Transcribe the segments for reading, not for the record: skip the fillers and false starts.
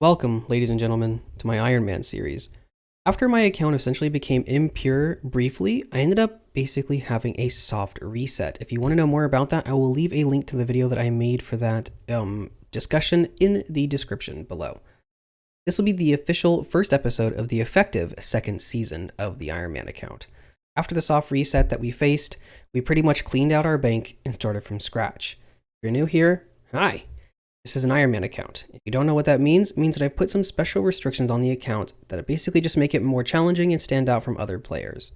Welcome, ladies and gentlemen, to my Ironman series. After my account essentially became impure briefly, I ended up basically having a soft reset. If you want to know more about that, I will leave a link to the video that I made for that discussion in the description below. This will be the official first episode of the effective second season of the Ironman account. After the soft reset that we faced, we pretty much cleaned out our bank and started from scratch. If you're new here, hi! This is an Ironman account. If you don't know what that means, it means that I've put some special restrictions on the account that basically just make it more challenging and stand out from other players.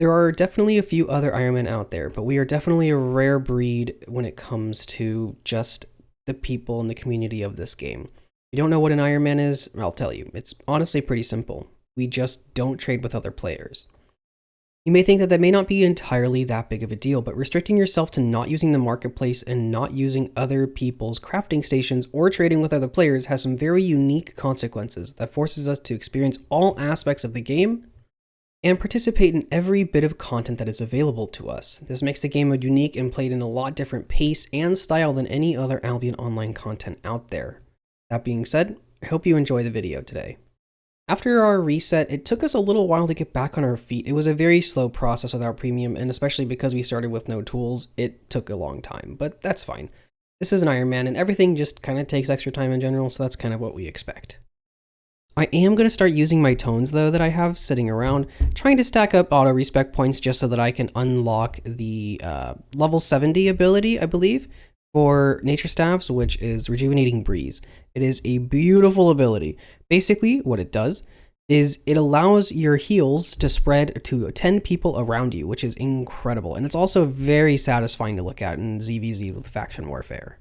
There are definitely a few other Ironmen out there, but we are definitely a rare breed when it comes to just the people in the community of this game. If you don't know what an Ironman is, I'll tell you. It's honestly pretty simple. We just don't trade with other players. You may think that that may not be entirely that big of a deal, but restricting yourself to not using the marketplace and not using other people's crafting stations or trading with other players has some very unique consequences that forces us to experience all aspects of the game and participate in every bit of content that is available to us. This makes the game unique and played in a lot different pace and style than any other Albion Online content out there. That being said, I hope you enjoy the video today. After our reset, it took us a little while to get back on our feet. It was a very slow process without premium, and especially because we started with no tools, it took a long time, but that's fine. This is an Ironman, and everything just kind of takes extra time in general, so that's kind of what we expect. I am going to start using my tones, though, that I have sitting around, trying to stack up auto respec points just so that I can unlock the level 70 ability, I believe, for Nature Staffs, which is Rejuvenating Breeze. It is a beautiful ability. Basically, what it does is it allows your heals to spread to 10 people around you, which is incredible. And it's also very satisfying to look at in ZVZ with Faction Warfare.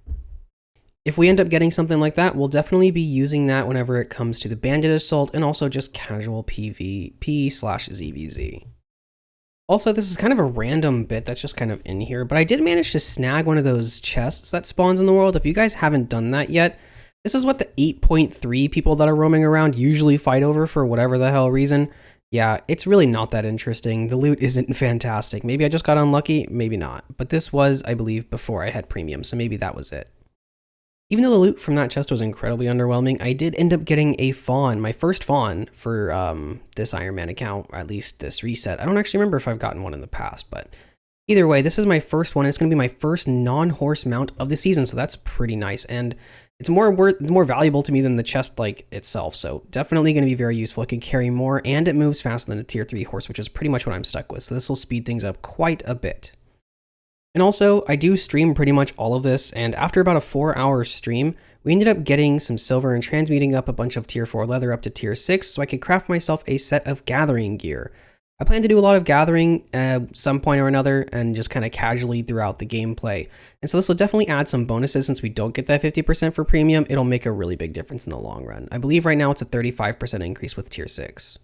If we end up getting something like that, we'll definitely be using that whenever it comes to the Bandit Assault and also just casual PvP/ZVZ. Also, this is kind of a random bit that's just kind of in here, but I did manage to snag one of those chests that spawns in the world. If you guys haven't done that yet, this is what the 8.3 people that are roaming around usually fight over for whatever the hell reason. Yeah, it's really not that interesting. The loot isn't fantastic. Maybe I just got unlucky, maybe not. But this was, I believe, before I had premium, so maybe that was it. Even though the loot from that chest was incredibly underwhelming, I did end up getting a fawn, my first fawn for this Ironman account, or at least this reset. I don't actually remember if I've gotten one in the past, but either way, this is my first one. It's going to be my first non-horse mount of the season, so that's pretty nice. And it's more valuable to me than the chest like itself, so definitely going to be very useful. It can carry more, and it moves faster than a tier 3 horse, which is pretty much what I'm stuck with. So this will speed things up quite a bit. And also, I do stream pretty much all of this, and after about a 4-hour stream, we ended up getting some silver and transmuting up a bunch of tier 4 leather up to tier 6, so I could craft myself a set of gathering gear. I plan to do a lot of gathering at some point or another, and just kind of casually throughout the gameplay. And so this will definitely add some bonuses. Since we don't get that 50% for premium, it'll make a really big difference in the long run. I believe right now it's a 35% increase with tier 6.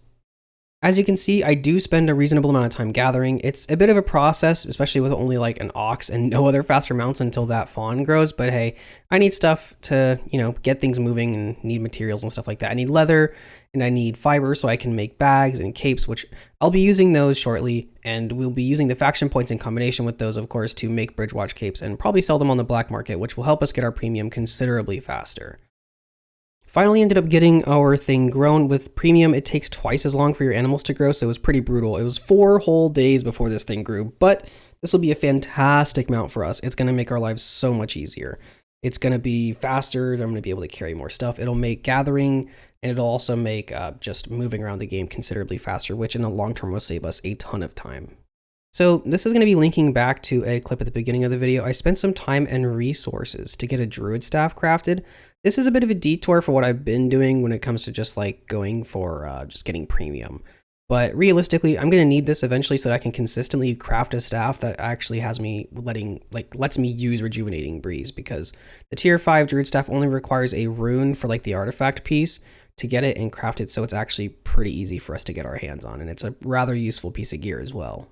As you can see, I do spend a reasonable amount of time gathering. It's a bit of a process, especially with only like an ox and no other faster mounts until that fawn grows. But hey, I need stuff to, get things moving and need materials and stuff like that. I need leather and I need fiber so I can make bags and capes, which I'll be using those shortly. And we'll be using the faction points in combination with those, of course, to make Bridgewatch capes and probably sell them on the black market, which will help us get our premium considerably faster. Finally ended up getting our thing grown. With premium, it takes twice as long for your animals to grow, so it was pretty brutal. It was 4 whole days before this thing grew, but this will be a fantastic mount for us. It's going to make our lives so much easier. It's going to be faster. I'm going to be able to carry more stuff. It'll make gathering, and it'll also make just moving around the game considerably faster, which in the long term will save us a ton of time. So this is going to be linking back to a clip at the beginning of the video. I spent some time and resources to get a druid staff crafted. This is a bit of a detour for what I've been doing when it comes to just like going for just getting premium. But realistically, I'm going to need this eventually so that I can consistently craft a staff that actually has me lets me use Rejuvenating Breeze, because the tier 5 druid staff only requires a rune for like the artifact piece to get it and craft it, so it's actually pretty easy for us to get our hands on, and it's a rather useful piece of gear as well.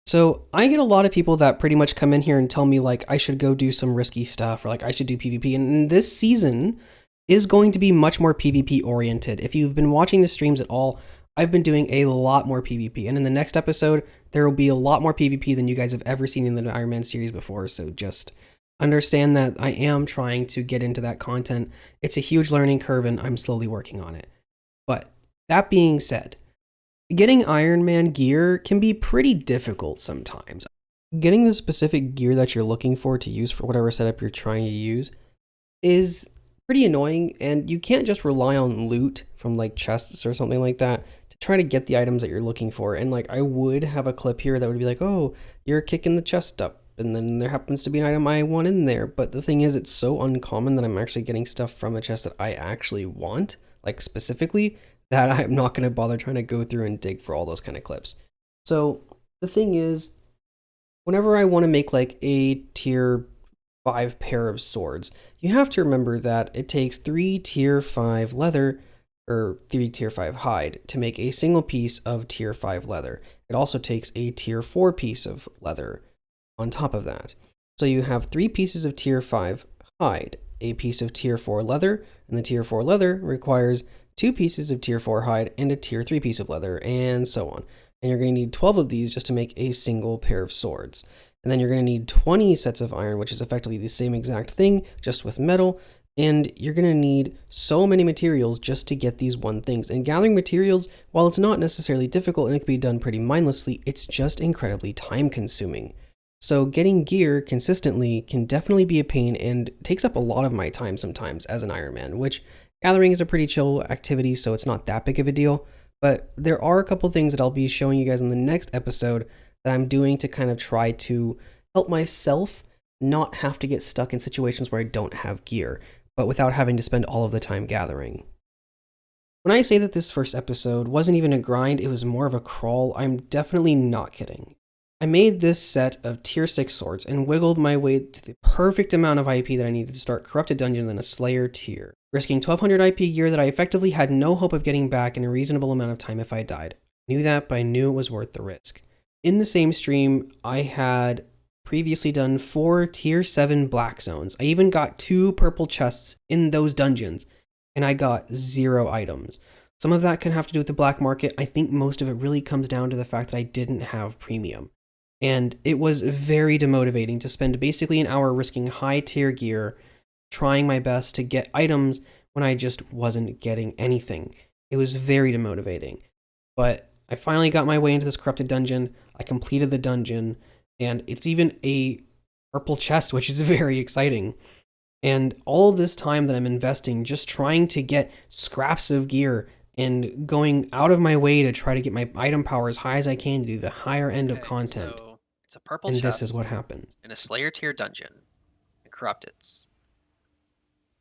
So I get a lot of people that pretty much come in here and tell me like I should go do some risky stuff, or like I should do PvP. And this season is going to be much more PvP oriented. If you've been watching the streams at all, I've been doing a lot more PvP. And in the next episode, there will be a lot more PvP than you guys have ever seen in the Ironman series before. So just understand that I am trying to get into that content. It's a huge learning curve and I'm slowly working on it. But that being said, getting Ironman gear can be pretty difficult sometimes. Getting the specific gear that you're looking for to use for whatever setup you're trying to use is pretty annoying, and you can't just rely on loot from like chests or something like that to try to get the items that you're looking for. And like I would have a clip here that would be like, oh, you're kicking the chest up and then there happens to be an item I want in there. But the thing is, it's so uncommon that I'm actually getting stuff from a chest that I actually want, like specifically, that I'm not going to bother trying to go through and dig for all those kind of clips. So the thing is, whenever I want to make like a tier 5 pair of swords, you have to remember that it takes 3 tier 5 leather or 3 tier 5 hide to make a single piece of tier 5 leather. It also takes a tier 4 piece of leather on top of that. So you have 3 pieces of tier 5 hide, a piece of tier 4 leather, and the tier 4 leather requires 2 pieces of tier 4 hide and a tier 3 piece of leather, and so on. And you're going to need 12 of these just to make a single pair of swords. And then you're going to need 20 sets of iron, which is effectively the same exact thing, just with metal. And you're going to need so many materials just to get these one things. And gathering materials, while it's not necessarily difficult and it can be done pretty mindlessly, it's just incredibly time consuming. So getting gear consistently can definitely be a pain and takes up a lot of my time sometimes as an Ironman, which gathering is a pretty chill activity, so it's not that big of a deal. But there are a couple things that I'll be showing you guys in the next episode that I'm doing to kind of try to help myself not have to get stuck in situations where I don't have gear, but without having to spend all of the time gathering. When I say that this first episode wasn't even a grind, it was more of a crawl, I'm definitely not kidding. I made this set of tier 6 swords and wiggled my way to the perfect amount of IP that I needed to start Corrupted Dungeons in a Slayer tier, risking 1200 IP gear that I effectively had no hope of getting back in a reasonable amount of time if I died. I knew that, but I knew it was worth the risk. In the same stream, I had previously done 4 tier 7 black zones. I even got 2 purple chests in those dungeons, and I got 0 items. Some of that can have to do with the black market. I think most of it really comes down to the fact that I didn't have premium. And it was very demotivating to spend basically an hour risking high tier gear, trying my best to get items when I just wasn't getting anything. It was very demotivating. But I finally got my way into this corrupted dungeon. I completed the dungeon, and it's even a purple chest, which is very exciting. And all this time that I'm investing just trying to get scraps of gear and going out of my way to try to get my item power as high as I can to do the higher end of content. So it's a purple And chest this is what happens. in a Slayer tier dungeon in Corrupteds.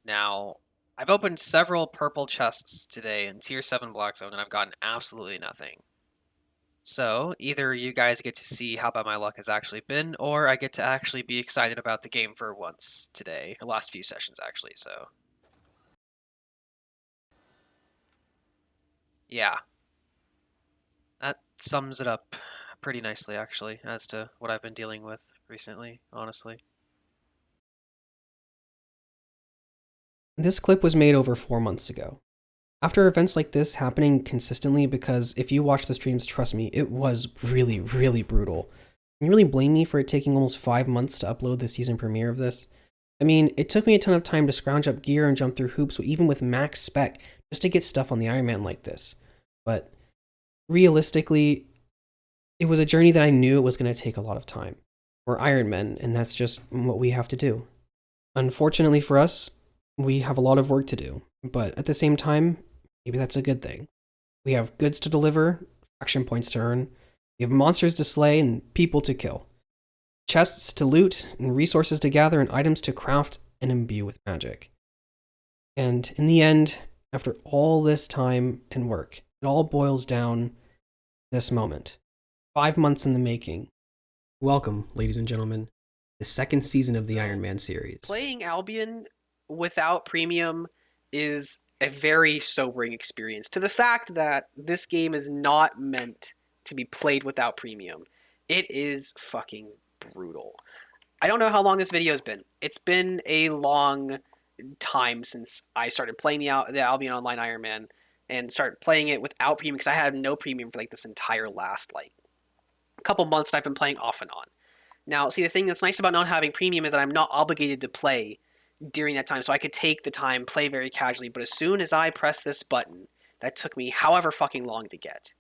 Now, I've opened several purple chests today in tier 7 Black Zone, and I've gotten absolutely nothing. So, either you guys get to see how bad my luck has actually been, or I get to actually be excited about the game for once today. The last few sessions, actually, so. Yeah. That sums it up pretty nicely, actually, as to what I've been dealing with recently, honestly. This clip was made over 4 months ago. After events like this happening consistently, because if you watch the streams, trust me, it was really, really brutal. Can you really blame me for it taking almost 5 months to upload the season premiere of this? I mean, it took me a ton of time to scrounge up gear and jump through hoops, even with max spec, just to get stuff on the Ironman like this. But realistically, it was a journey that I knew it was going to take a lot of time. We're Ironmen, and that's just what we have to do. Unfortunately for us, we have a lot of work to do, but at the same time, maybe that's a good thing. We have goods to deliver, action points to earn, we have monsters to slay, and people to kill. Chests to loot, and resources to gather, and items to craft and imbue with magic. And in the end, after all this time and work, it all boils down this moment. 5 months in the making. Welcome, ladies and gentlemen, the second season of the Ironman series. Playing Albion without premium is a very sobering experience, to the fact that this game is not meant to be played without premium. It is fucking brutal. I don't know how long this video has been. It's been a long time since I started playing the Albion Online Ironman and started playing it without premium, because I had no premium for like this entire last like couple months, and I've been playing off and on. Now, see, the thing that's nice about not having premium is that I'm not obligated to play during that time, so I could take the time, play very casually. But as soon as I press this button, that took me however fucking long to get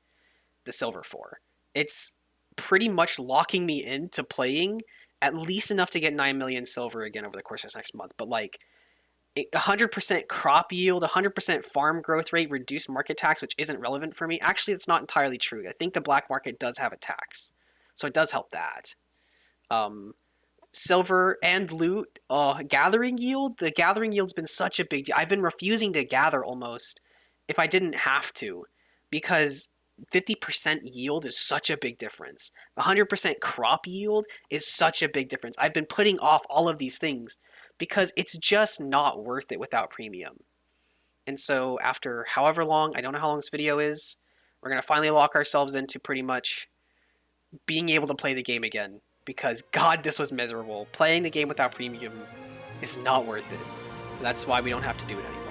the silver for, it's pretty much locking me into playing at least enough to get 9 million silver again over the course of this next month. But like 100% crop yield, 100% farm growth rate, reduced market tax, which isn't relevant for me. Actually, it's not entirely true. I think the black market does have a tax, so it does help that. Um, Silver and loot, gathering yield. The gathering yield's been such a big deal. I've been refusing to gather almost if I didn't have to, because 50% yield is such a big difference. 100% crop yield is such a big difference. I've been putting off all of these things because it's just not worth it without premium. And so after however long, I don't know how long this video is, we're going to finally lock ourselves into pretty much being able to play the game again, because God, this was miserable. Playing the game without premium is not worth it. That's why we don't have to do it anymore.